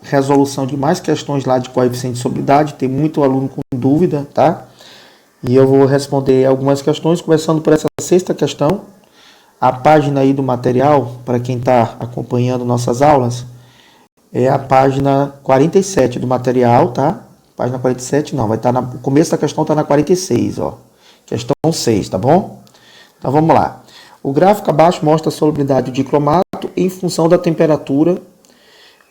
resolução de mais questões lá de coeficiente de solubilidade. Tem muito aluno com dúvida, tá? E eu vou responder algumas questões, começando por essa sexta questão. A página aí do material, para quem está acompanhando nossas aulas, é a página 47 do material, tá? Página 47 não, vai estar o começo da questão está na 46, ó. Questão 6, tá bom? Então vamos lá. O gráfico abaixo mostra a solubilidade de dicromato em função da temperatura,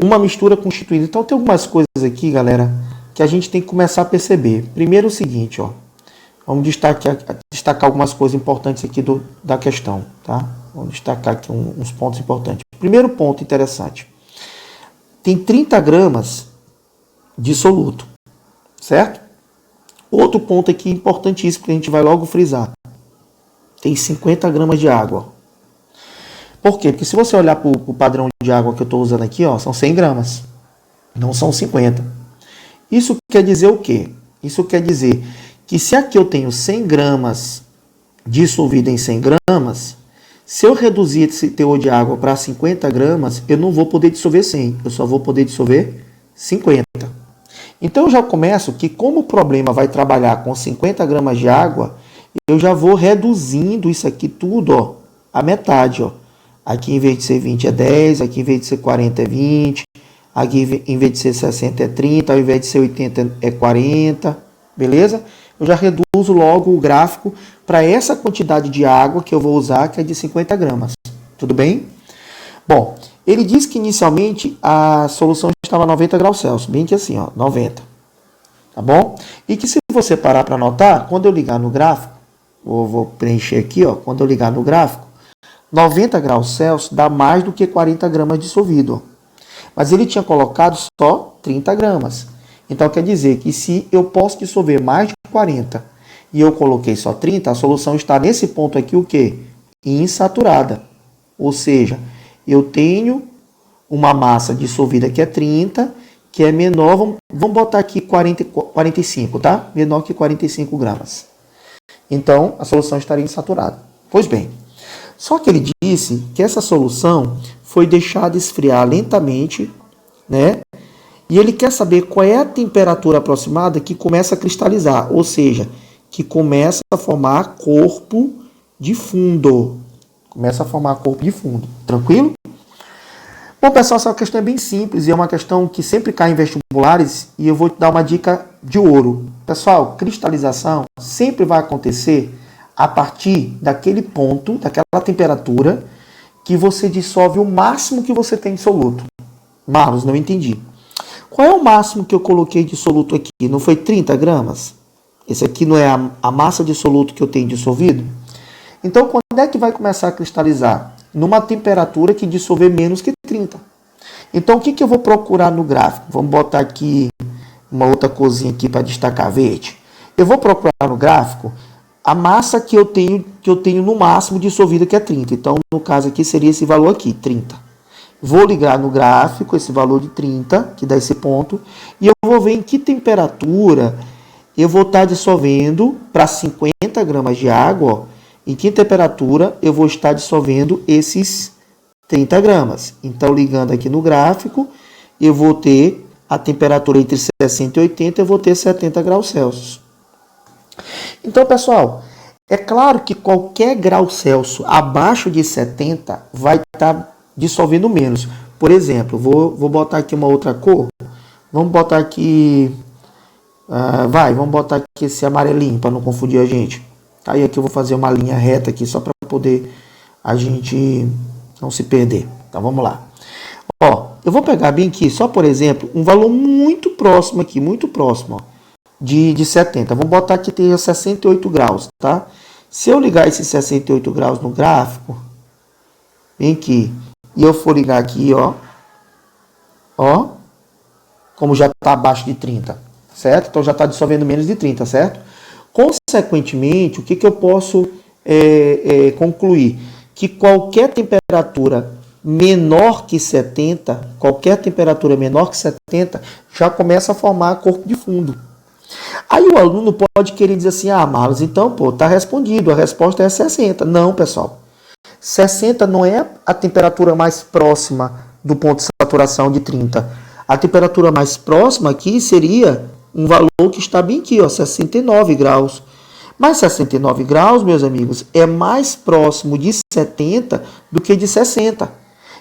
uma mistura constituída. Então tem algumas coisas aqui, galera, que a gente tem que começar a perceber. Primeiro o seguinte, ó. Vamos destacar algumas coisas importantes aqui da questão, tá? Vamos destacar aqui uns pontos importantes. Primeiro ponto interessante. Tem 30 gramas de soluto, certo? Outro ponto aqui importantíssimo que a gente vai logo frisar. Tem 50 gramas de água. Por quê? Porque se você olhar para o padrão de água que eu estou usando aqui, ó, são 100 gramas. Não são 50. Isso quer dizer o quê? Isso quer dizer que se aqui eu tenho 100 gramas dissolvido em 100 gramas, se eu reduzir esse teor de água para 50 gramas, eu não vou poder dissolver 100. Eu só vou poder dissolver 50. Então eu já começo que, como o problema vai trabalhar com 50 gramas de água, eu já vou reduzindo isso aqui tudo, ó, a metade, ó. Aqui em vez de ser 20 é 10, aqui em vez de ser 40 é 20, aqui em vez de ser 60 é 30, ao invés de ser 80 é 40, beleza? Eu já reduzo logo o gráfico para essa quantidade de água que eu vou usar, que é de 50 gramas. Tudo bem? Bom, ele diz que inicialmente a solução estava a 90 graus Celsius, bem que assim, ó, 90. Tá bom? E que se você parar para anotar, quando eu ligar no gráfico, vou preencher aqui, ó, quando eu ligar no gráfico, 90 graus Celsius dá mais do que 40 gramas dissolvido. Mas ele tinha colocado só 30 gramas. Então quer dizer que se eu posso dissolver mais de 40 e eu coloquei só 30, a solução está nesse ponto aqui o quê? Insaturada. Ou seja, eu tenho uma massa dissolvida que é 30, que é menor, vamos botar aqui 45, tá? Menor que 45 gramas. Então, a solução estaria insaturada. Pois bem, só que ele disse que essa solução foi deixada esfriar lentamente, né? E ele quer saber qual é a temperatura aproximada que começa a cristalizar, ou seja, que começa a formar corpo de fundo. Começa a formar corpo de fundo. Tranquilo? Bom, pessoal, essa questão é bem simples e é uma questão que sempre cai em vestibulares e eu vou te dar uma dica de ouro. Pessoal, cristalização sempre vai acontecer a partir daquele ponto, daquela temperatura que você dissolve o máximo que você tem de soluto. Marlos, não entendi. Qual é o máximo que eu coloquei de soluto aqui? Não foi 30 gramas? Esse aqui não é a massa de soluto que eu tenho dissolvido? Então, quando é que vai começar a cristalizar? Numa temperatura que dissolver menos que 30. Então, o que eu vou procurar no gráfico? Vamos botar aqui uma outra corzinha aqui para destacar verde. Eu vou procurar no gráfico a massa que eu tenho no máximo dissolvida, que é 30. Então, no caso aqui, seria esse valor aqui, 30. Vou ligar no gráfico esse valor de 30, que dá esse ponto, e eu vou ver em que temperatura eu vou estar dissolvendo para 50 gramas de água, ó, em que temperatura eu vou estar dissolvendo esses 30 gramas. Então, ligando aqui no gráfico, eu vou ter a temperatura entre 60 e 80, eu vou ter 70 graus Celsius. Então, pessoal, é claro que qualquer grau Celsius abaixo de 70 vai estar dissolvendo menos. Por exemplo, vou botar aqui uma outra cor. Vamos botar aqui... vamos botar aqui esse amarelinho para não confundir a gente. Aí aqui eu vou fazer uma linha reta aqui só para poder a gente não se perder. Então vamos lá. Ó, eu vou pegar bem aqui, só por exemplo, um valor muito próximo aqui, muito próximo, ó, de 70. Vamos botar aqui tem 68 graus, tá? Se eu ligar esses 68 graus no gráfico, vem aqui, e eu for ligar aqui, ó, como já está abaixo de 30, certo? Então já está dissolvendo menos de 30, certo? Consequentemente, o que eu posso concluir? Que qualquer temperatura menor que 70, já começa a formar corpo de fundo. Aí o aluno pode querer dizer assim, Marlos, então, tá respondido, a resposta é 60. Não, pessoal. 60 não é a temperatura mais próxima do ponto de saturação de 30. A temperatura mais próxima aqui seria um valor que está bem aqui, ó, 69 graus. Mas 69 graus, meus amigos, é mais próximo de 70 do que de 60.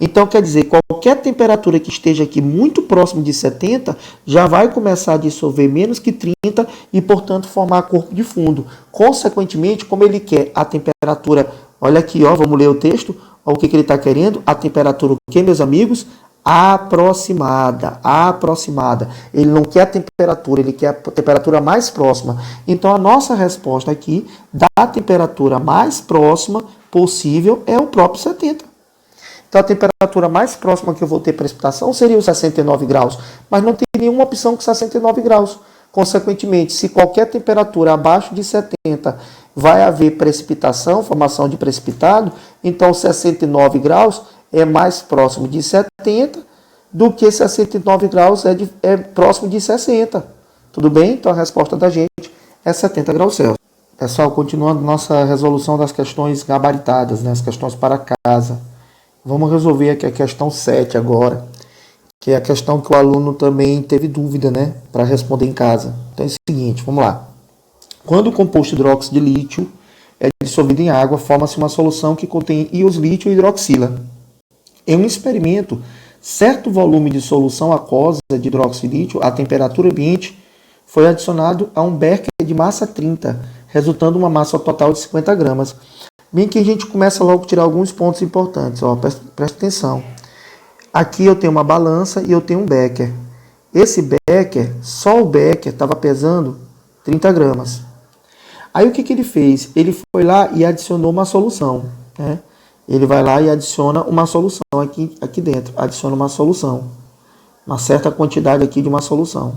Então, quer dizer, qualquer temperatura que esteja aqui muito próximo de 70 já vai começar a dissolver menos que 30 e, portanto, formar corpo de fundo. Consequentemente, como ele quer a temperatura, olha aqui, ó, vamos ler o texto, olha o que ele está querendo, a temperatura, o que, meus amigos? Aproximada. Ele não quer a temperatura, ele quer a temperatura mais próxima. Então, a nossa resposta aqui, da temperatura mais próxima possível, é o próprio 70. Então, a temperatura mais próxima que eu vou ter precipitação seria os 69 graus, mas não tem nenhuma opção com 69 graus. Consequentemente, se qualquer temperatura abaixo de 70 vai haver precipitação, formação de precipitado, então 69 graus é mais próximo de 70 do que 69 graus é próximo de 60. Tudo bem? Então, a resposta da gente é 70 graus Celsius. Pessoal, continuando nossa resolução das questões gabaritadas, né, as questões para casa. Vamos resolver aqui a questão 7 agora, que é a questão que o aluno também teve dúvida, né, para responder em casa. Então é o seguinte, vamos lá. Quando o composto hidróxido de lítio é dissolvido em água, forma-se uma solução que contém íons lítio e hidroxila. Em um experimento, certo volume de solução aquosa de hidróxido de lítio à temperatura ambiente foi adicionado a um becker de massa 30, resultando uma massa total de 50 gramas. Bem que a gente começa logo a tirar alguns pontos importantes. Ó, presta atenção. Aqui eu tenho uma balança e eu tenho um becker. Esse becker, só o becker, estava pesando 30 gramas. Aí o que ele fez? Ele foi lá e adicionou uma solução. Né? Ele vai lá e adiciona uma solução aqui dentro. Adiciona uma solução. Uma certa quantidade aqui de uma solução.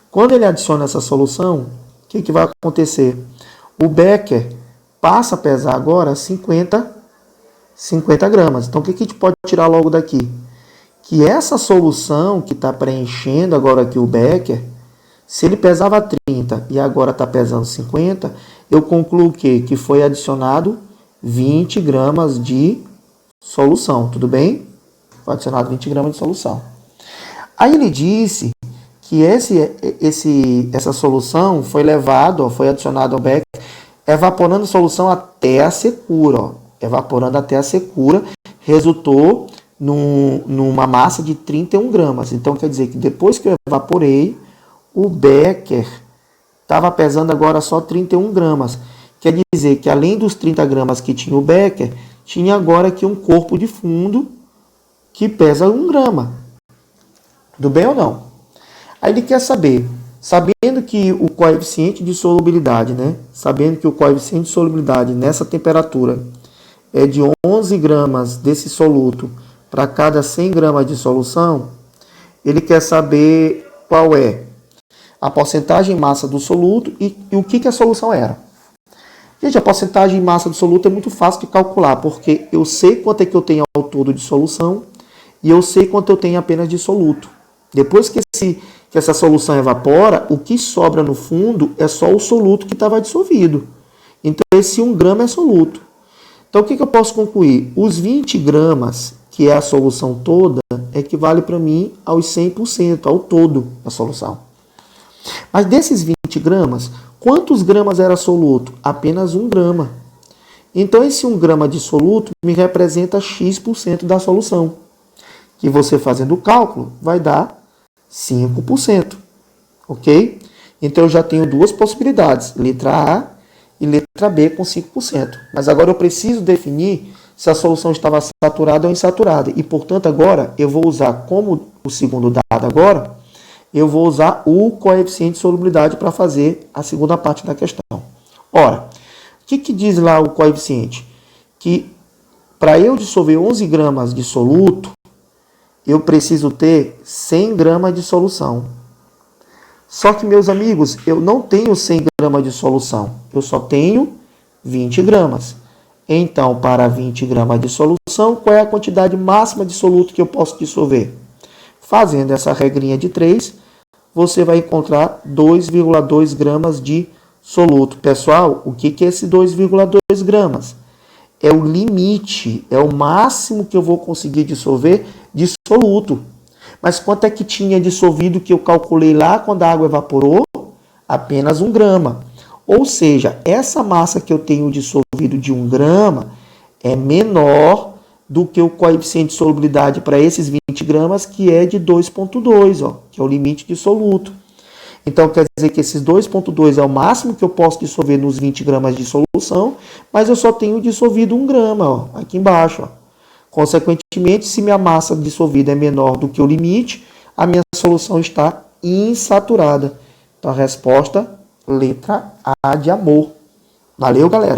Quando ele adiciona essa solução, o que vai acontecer? O becker passa a pesar agora 50 gramas. Então, o que a gente pode tirar logo daqui? Que essa solução que está preenchendo agora aqui o becker, se ele pesava 30 e agora está pesando 50, eu concluo o quê? Que foi adicionado 20 gramas de solução. Tudo bem? Foi adicionado 20 gramas de solução. Aí ele disse que essa solução foi adicionado ao becker, evaporando a solução até a secura. Ó. Evaporando até a secura, resultou numa massa de 31 gramas. Então, quer dizer que depois que eu evaporei, o becker estava pesando agora só 31 gramas. Quer dizer que além dos 30 gramas que tinha o becker, tinha agora aqui um corpo de fundo que pesa 1 grama. Tudo bem ou não? Aí ele quer saber... Sabendo que o coeficiente de solubilidade, né? Sabendo que o coeficiente de solubilidade nessa temperatura é de 11 gramas desse soluto para cada 100 gramas de solução, ele quer saber qual é a porcentagem em massa do soluto e o que a solução era. Gente, a porcentagem em massa do soluto é muito fácil de calcular, porque eu sei quanto é que eu tenho ao todo de solução e eu sei quanto eu tenho apenas de soluto. Depois que essa solução evapora, o que sobra no fundo é só o soluto que estava dissolvido. Então, esse 1 grama é soluto. Então, o que eu posso concluir? Os 20 gramas, que é a solução toda, equivale para mim aos 100%, ao todo da solução. Mas desses 20 gramas, quantos gramas era soluto? Apenas 1 grama. Então, esse 1 grama de soluto me representa X% da solução. Que você fazendo o cálculo vai dar 5%, ok? Então, eu já tenho duas possibilidades, letra A e letra B com 5%. Mas agora eu preciso definir se a solução estava saturada ou insaturada. E, portanto, agora eu vou usar como o segundo dado agora, eu vou usar o coeficiente de solubilidade para fazer a segunda parte da questão. Ora, o que diz lá o coeficiente? Que para eu dissolver 11 gramas de soluto, eu preciso ter 100 gramas de solução. Só que, meus amigos, eu não tenho 100 gramas de solução. Eu só tenho 20 gramas. Então, para 20 gramas de solução, qual é a quantidade máxima de soluto que eu posso dissolver? Fazendo essa regrinha de 3, você vai encontrar 2,2 gramas de soluto. Pessoal, o que é esse 2,2 gramas? É o limite, é o máximo que eu vou conseguir dissolver de soluto. Mas quanto é que tinha dissolvido que eu calculei lá quando a água evaporou? Apenas 1 grama. Ou seja, essa massa que eu tenho dissolvido de 1 grama é menor do que o coeficiente de solubilidade para esses 20 gramas, que é de 2,2, que é o limite dissoluto. Então, quer dizer que esses 2,2 é o máximo que eu posso dissolver nos 20 gramas de solução, mas eu só tenho dissolvido 1 grama, aqui embaixo. Consequentemente, se minha massa dissolvida é menor do que o limite, a minha solução está insaturada. Então, a resposta, letra A de amor. Valeu, galera!